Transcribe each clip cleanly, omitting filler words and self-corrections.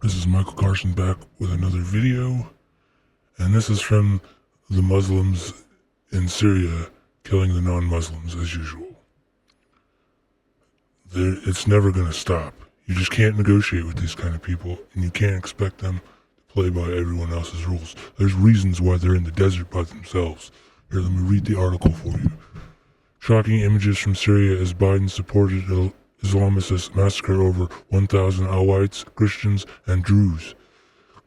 This is Michael Carson back with another video, and this is from the Muslims in Syria killing the non-Muslims as usual. It's never going to stop. You just can't negotiate with these kind of people, and you can't expect them to play by everyone else's rules. There's reasons why they're in the desert by themselves. Here, let me read the article for you. Shocking images from Syria as Biden supported Islamist massacre over 1,000 Alawites, Christians, and Druze.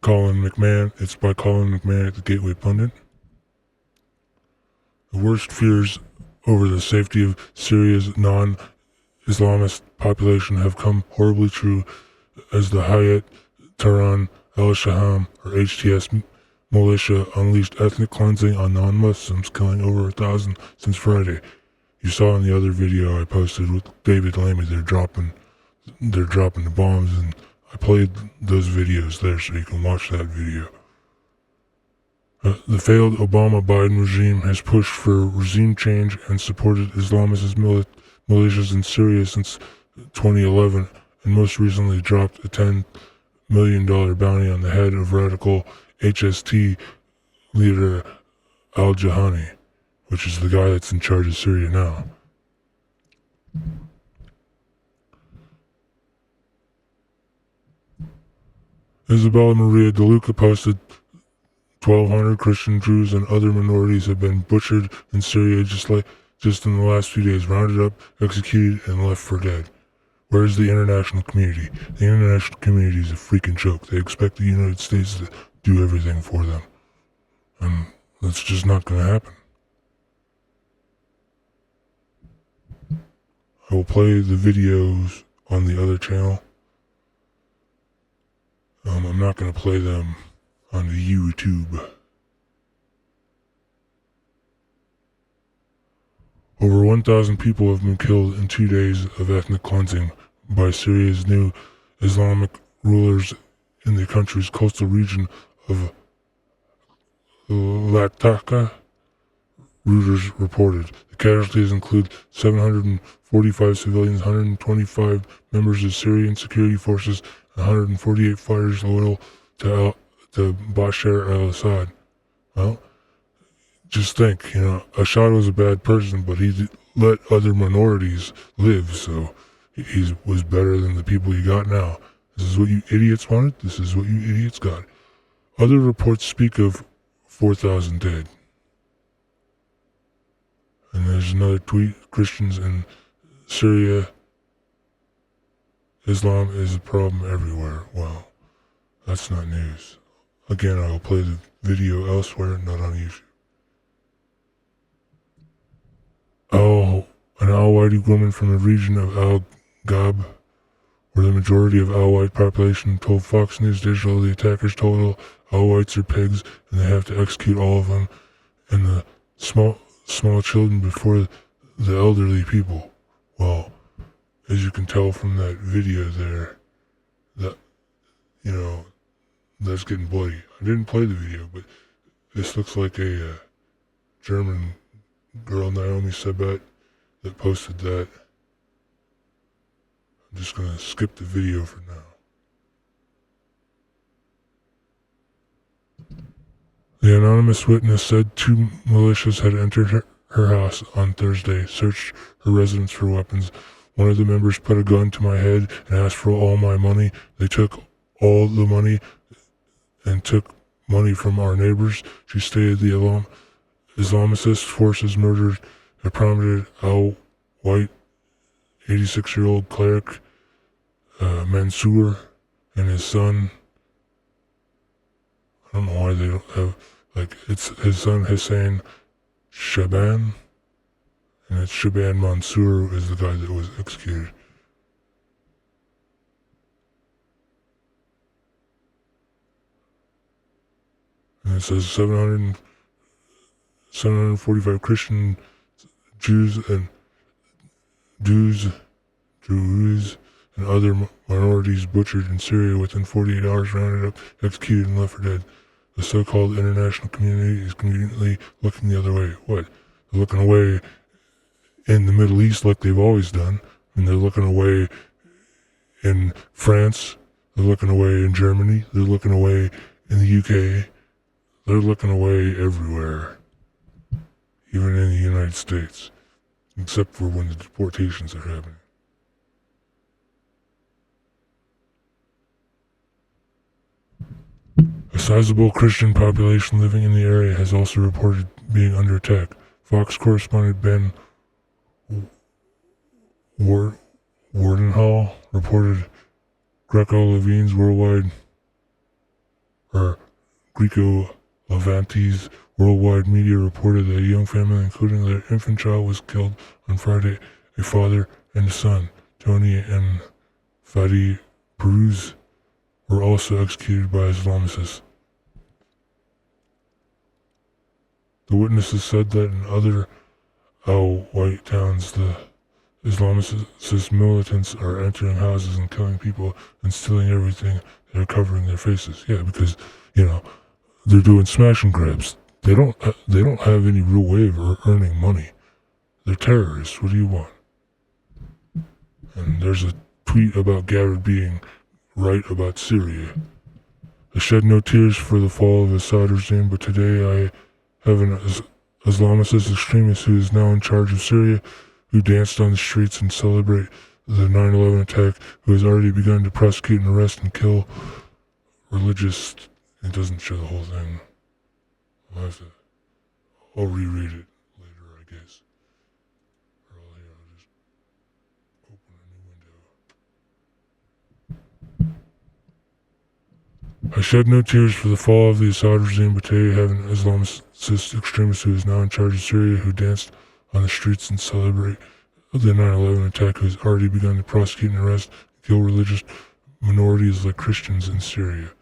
It's by Colin McMahon at the Gateway Pundit. The worst fears over the safety of Syria's non-Islamist population have come horribly true as the Hayat Tahrir al-Sham or HTS militia unleashed ethnic cleansing on non-Muslims, killing over 1,000 since Friday. You saw in the other video I posted with David Lamy, they're dropping the bombs, and I played those videos there so you can watch that video. The failed Obama-Biden regime has pushed for regime change and supported Islamist militias in Syria since 2011, and most recently dropped a $10 million bounty on the head of radical HTS leader al-Jolani, which is the guy that's in charge of Syria now. Isabella Maria De Luca posted 1,200 Christian, Druze, and other minorities have been butchered in Syria just in the last few days, rounded up, executed, and left for dead. Where is the international community? The international community is a freaking joke. They expect the United States to do everything for them. And that's just not going to happen. I will play the videos on the other channel. I'm not going to play them on the YouTube. Over 1,000 people have been killed in 2 days of ethnic cleansing by Syria's new Islamic rulers in the country's coastal region of Latakia, Reuters reported. The casualties include 745 civilians, 125 members of Syrian security forces, and 148 fighters loyal to Bashar al-Assad. Well, just think, Assad was a bad person, but he let other minorities live, so he was better than the people you got now. This is what you idiots wanted. This is what you idiots got. Other reports speak of 4,000 dead. And there's another tweet, Christians in Syria, Islam is a problem everywhere. Well, that's not news. Again, I will play the video elsewhere, not on YouTube. An Alawite woman from the region of al-Ghab, where the majority of Alawite population, told Fox News Digital the attackers told Alawites are pigs and they have to execute all of them and the small children before the elderly people. Well, as you can tell from that video there, that, that's getting bloody. I didn't play the video, but this looks like a German girl, Naomi Sabat, that posted that. I'm just going to skip the video for now. The anonymous witness said 2 militias had entered her house on Thursday, searched her residence for weapons. One of the members put a gun to my head and asked for all my money. They took all the money and took money from our neighbors. She stated the Islamist forces murdered a prominent white 86-year-old cleric, Mansour, and his son. I don't know why they don't have, it's his son Hussein Shaban, and it's Shaban Mansour is the guy that was executed. And it says 745 Christian, Jews, and Druze, and other minorities butchered in Syria within 48 hours, rounded up, executed, and left for dead. The so-called international community is conveniently looking the other way. What? They're looking away in the Middle East like they've always done, and they're looking away in France They're looking away in Germany. They're looking away in the UK. They're looking away everywhere, even in the United States, except for when the deportations are happening. A sizable Christian population living in the area has also reported being under attack. Fox correspondent Ben Wardenhall reported Greco-Levine's Greco-Levante's worldwide media reported that a young family, including their infant child, was killed on Friday. A father and a son, Tony and Fadi Druze, were also executed by Islamists. The witnesses said that in other Alawite towns, the Islamist militants are entering houses and killing people and stealing everything. They're covering their faces. Yeah, because, they're doing smash and grabs. They don't have any real way of earning money. They're terrorists. What do you want? And there's a tweet about Garrett being right about Syria. I shed no tears for the fall of the Assad regime, but today I have an Islamist extremist who is now in charge of Syria, who danced on the streets and celebrate the 9/11 attack, who has already begun to prosecute and arrest and kill religious. It doesn't show the whole thing. I'll reread it later, I guess. Or I'll just open a new window. I shed no tears for the fall of the Assad regime, but today I have an Islamist extremist who is now in charge of Syria, who danced on the streets and celebrate the 9/11 attack, who has already begun to prosecute and arrest and kill religious minorities like Christians in Syria.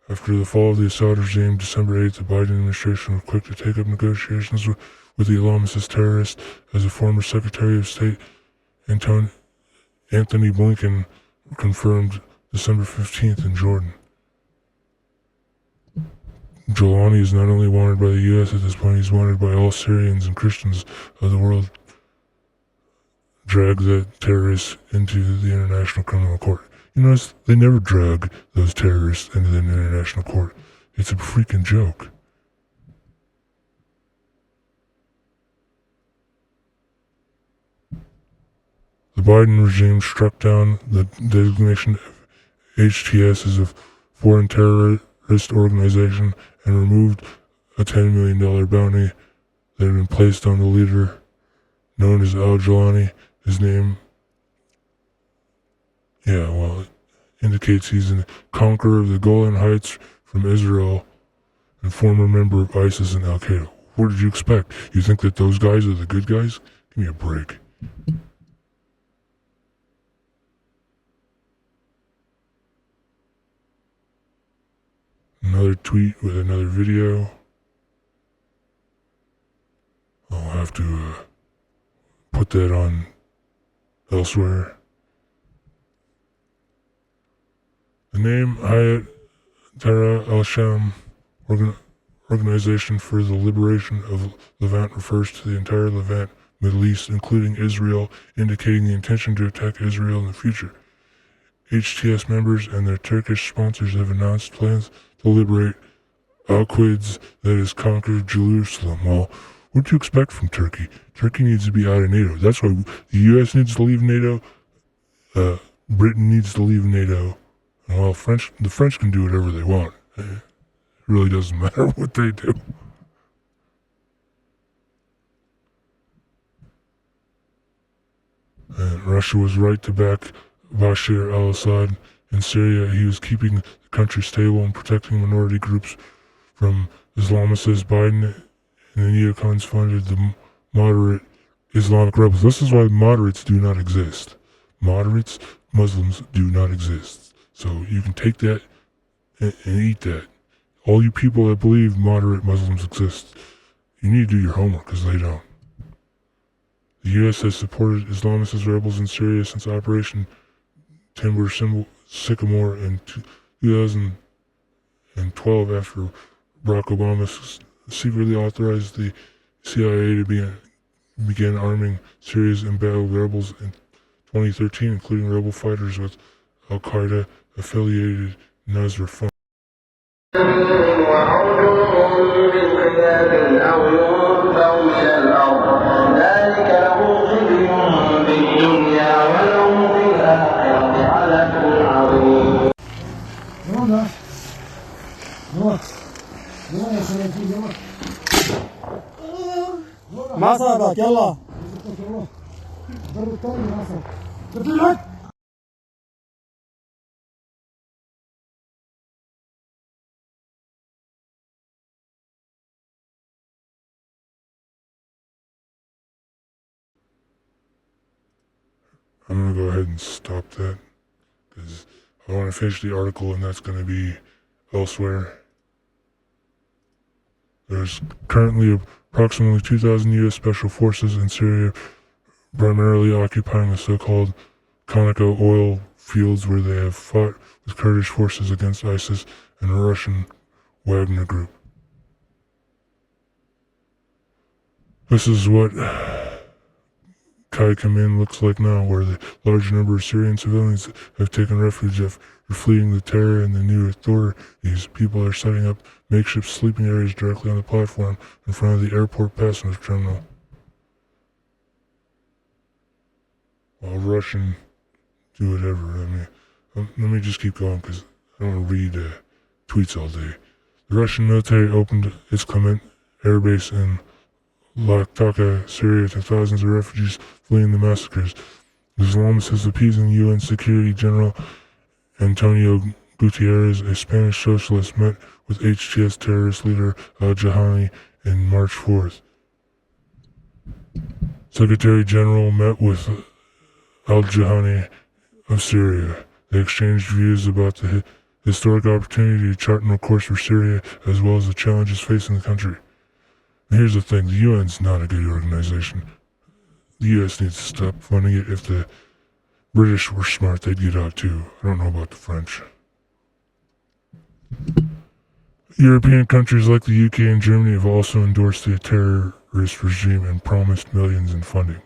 After the fall of the Assad regime, December 8th, the Biden administration was quick to take up negotiations with the Islamist terrorists, as a former Secretary of State Anthony Blinken confirmed December 15th in Jordan. Al-Jolani is not only wanted by the U.S. at this point, he's wanted by all Syrians and Christians of the world. Drag the terrorists into the International Criminal Court. You notice they never drag those terrorists into the International Court. It's a freaking joke. The Biden regime struck down the designation of HTS as a foreign terrorist organization and removed a $10 million bounty that had been placed on the leader known as al-Jolani. His name, it indicates he's a conqueror of the Golan Heights from Israel and former member of ISIS and al-Qaeda. What did you expect? You think that those guys are the good guys? Give me a break. Another tweet with another video. I'll have to put that on elsewhere. The name Hayat Tahrir al-Sham Organization for the Liberation of Levant refers to the entire Levant, Middle East, including Israel, indicating the intention to attack Israel in the future. HTS members and their Turkish sponsors have announced plans to liberate al-Quds, that is, conquer Jerusalem. Well, what do you expect from Turkey? Turkey needs to be out of NATO. That's why the U.S. needs to leave NATO. Britain needs to leave NATO. And while the French can do whatever they want. It really doesn't matter what they do. And Russia was right to back Bashar al-Assad in Syria. He was keeping the country stable and protecting minority groups from Islamists. Biden and the neocons funded the moderate Islamic rebels. This is why moderates do not exist. Moderates, Muslims, do not exist. So you can take that and eat that. All you people that believe moderate Muslims exist, you need to do your homework, because they don't. The U.S. has supported Islamist rebels in Syria since Operation Timber Sycamore in 2012, after Barack Obama secretly authorized the CIA to begin arming Syria's embattled rebels in 2013, including rebel fighters with al-Qaeda affiliated Nasr Fund. Massacre, يلا. I'm going to go ahead and stop that because I want to finish the article, and that's going to be elsewhere. There's currently approximately 2,000 U.S. Special Forces in Syria, primarily occupying the so-called Conoco oil fields where they have fought with Kurdish forces against ISIS and the Russian Wagner Group. This is what Kai Kamin looks like now, where the large number of Syrian civilians have taken refuge after fleeing the terror and the new authorities. People are setting up makeshift sleeping areas directly on the platform in front of the airport passenger terminal. While Russian do whatever. Let me just keep going because I don't want to read tweets all day. The Russian military opened its Clement air base in Latakia, Syria, to thousands of refugees fleeing the massacres. The Islamist appeasing UN Security General Antonio Guterres, a Spanish socialist, met with HTS terrorist leader al-Jolani on March 4th. Secretary General met with al-Jolani of Syria. They exchanged views about the historic opportunity to chart a course for Syria, as well as the challenges facing the country. And here's the thing, the UN's not a good organization. The US needs to stop funding it. If the British were smart, they'd get out too. I don't know about the French. European countries like the UK and Germany have also endorsed the terrorist regime and promised millions in funding.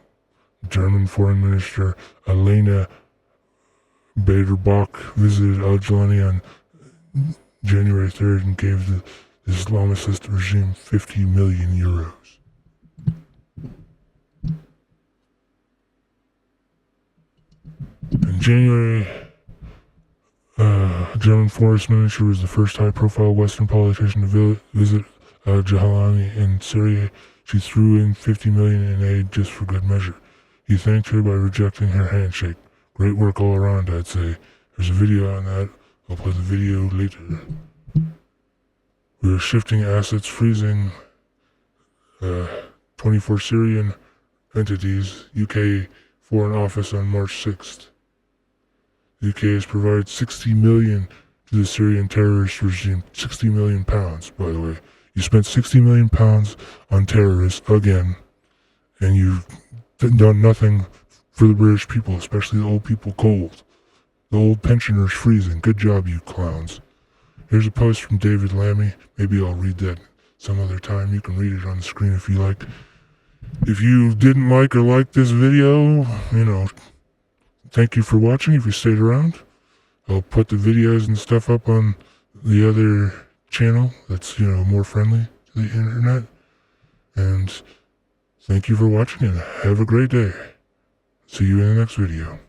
German Foreign Minister Alena Baerbock visited al-Jolani on January 3rd and gave the Islamist regime 50 million euros. In January, German Foreign Minister was the first high-profile Western politician to visit al-Jolani in Syria. She threw in 50 million in aid just for good measure. He thanked her by rejecting her handshake. Great work all around, I'd say. There's a video on that. I'll play the video later. We are shifting assets, freezing 24 Syrian entities, UK Foreign Office on March 6th. The UK has provided 60 million to the Syrian terrorist regime. 60 million pounds, by the way. You spent 60 million pounds on terrorists again, and you've done nothing for the British people, especially the old people cold. The old pensioners freezing. Good job, you clowns. Here's a post from David Lammy. Maybe I'll read that some other time. You can read it on the screen if you like. If you didn't like or like this video, thank you for watching if you stayed around. I'll put the videos and stuff up on the other channel that's, more friendly to the internet. And thank you for watching and have a great day. See you in the next video.